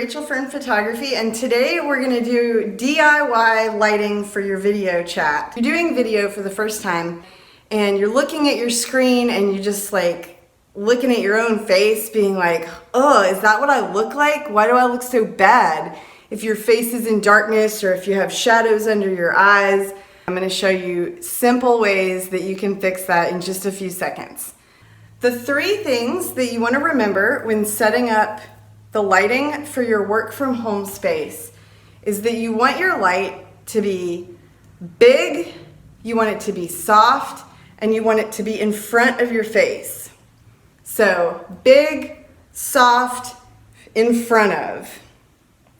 Rachel Fern Photography, and today we're going to do DIY lighting for your video chat. You're doing video for the first time and you're looking at your screen and you're just like looking at your own face being like, oh, is that what I look like? Why do I look so bad? If your face is in darkness or if you have shadows under your eyes, I'm going to show you simple ways that you can fix that in just a few seconds. The three things that you want to remember when setting up the lighting for your work from home space is that you want your light to be big, you want it to be soft, and you want it to be in front of your face. So big, soft, in front of.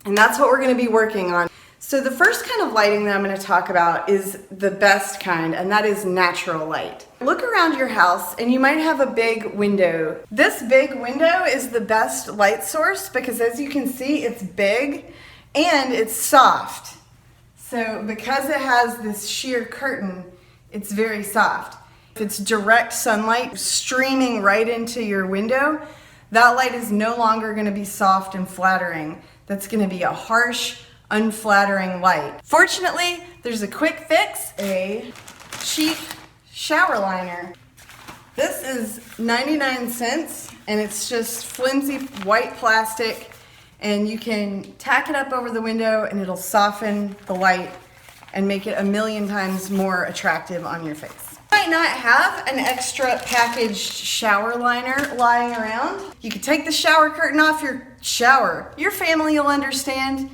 And that's what we're going to be working on. So the first kind of lighting that I'm going to talk about is the best kind, and that is natural light. Look around your house and you might have a big window. This big window is the best light source because, as you can see, it's big and it's soft. So because it has this sheer curtain, it's very soft. If it's direct sunlight streaming right into your window, that light is no longer going to be soft and flattering. That's going to be a harsh, unflattering light. Fortunately, there's a quick fix, a cheap shower liner. This is 99 cents and it's just flimsy white plastic, and you can tack it up over the window and it'll soften the light and make it a million times more attractive on your face. You might not have an extra packaged shower liner lying around. You could take the shower curtain off your shower. Your family will understand.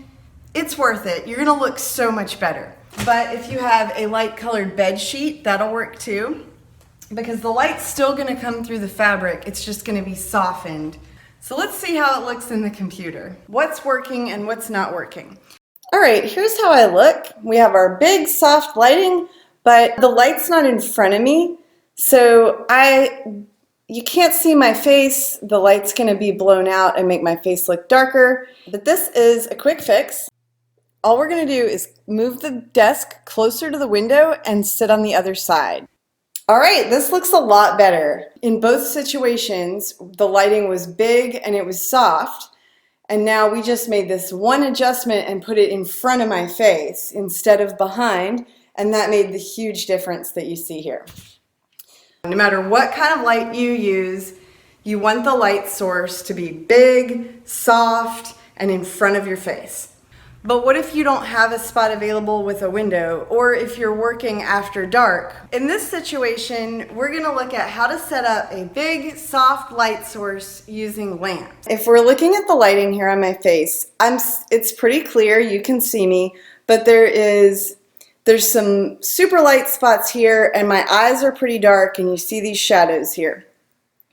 It's worth it. You're gonna look so much better. But if you have a light colored bed sheet, that'll work too, because the light's still gonna come through the fabric. It's just gonna be softened. So let's see how it looks in the computer. What's working and what's not working. All right, here's how I look. We have our big soft lighting, but the light's not in front of me. So you can't see my face. The light's gonna be blown out and make my face look darker. But this is a quick fix. All we're going to do is move the desk closer to the window and sit on the other side. All right, this looks a lot better. In both situations, the lighting was big and it was soft, and now we just made this one adjustment and put it in front of my face instead of behind, and that made the huge difference that you see here. No matter what kind of light you use, you want the light source to be big, soft, and in front of your face. But what if you don't have a spot available with a window, or if you're working after dark? In this situation, we're going to look at how to set up a big, soft light source using lamps. If we're looking at the lighting here on my face, it's pretty clear, you can see me, but there's some super light spots here, and my eyes are pretty dark, and you see these shadows here.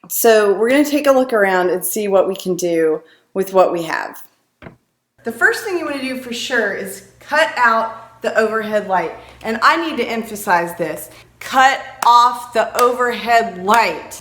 So we're going to take a look around and see what we can do with what we have. The first thing you want to do for sure is cut out the overhead light. And I need to emphasize this. Cut off the overhead light.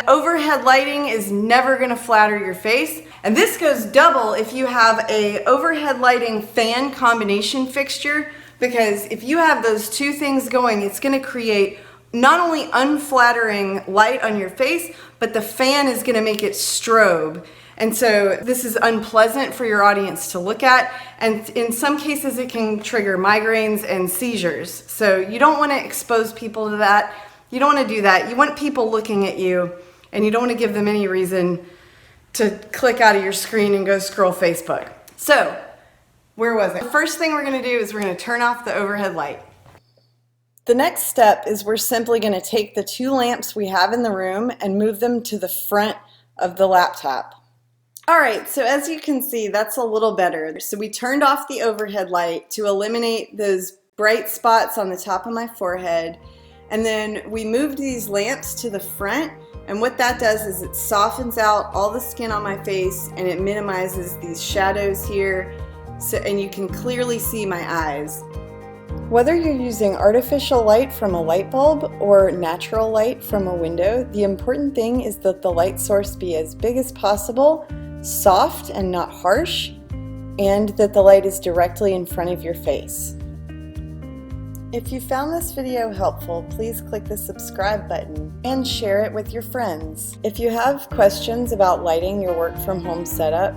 Overhead lighting is never going to flatter your face. And this goes double if you have a overhead lighting fan combination fixture, because if you have those two things going, it's going to create not only unflattering light on your face, but the fan is going to make it strobe. And so this is unpleasant for your audience to look at, and in some cases it can trigger migraines and seizures. So you don't want to expose people to that. You don't want to do that. You want people looking at you, and you don't want to give them any reason to click out of your screen and go scroll Facebook. So, where was it? The first thing we're going to do is we're going to turn off the overhead light. The next step is we're simply going to take the two lamps we have in the room and move them to the front of the laptop. Alright, so as you can see, that's a little better. So we turned off the overhead light to eliminate those bright spots on the top of my forehead, and then we moved these lamps to the front, and what that does is it softens out all the skin on my face and it minimizes these shadows here, and you can clearly see my eyes. Whether you're using artificial light from a light bulb or natural light from a window, the important thing is that the light source be as big as possible, soft and not harsh, and that the light is directly in front of your face. If you found this video helpful, please click the subscribe button and share it with your friends. If you have questions about lighting your work from home setup,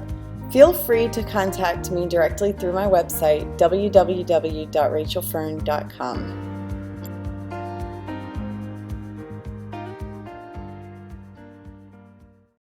feel free to contact me directly through my website, www.rachelfern.com.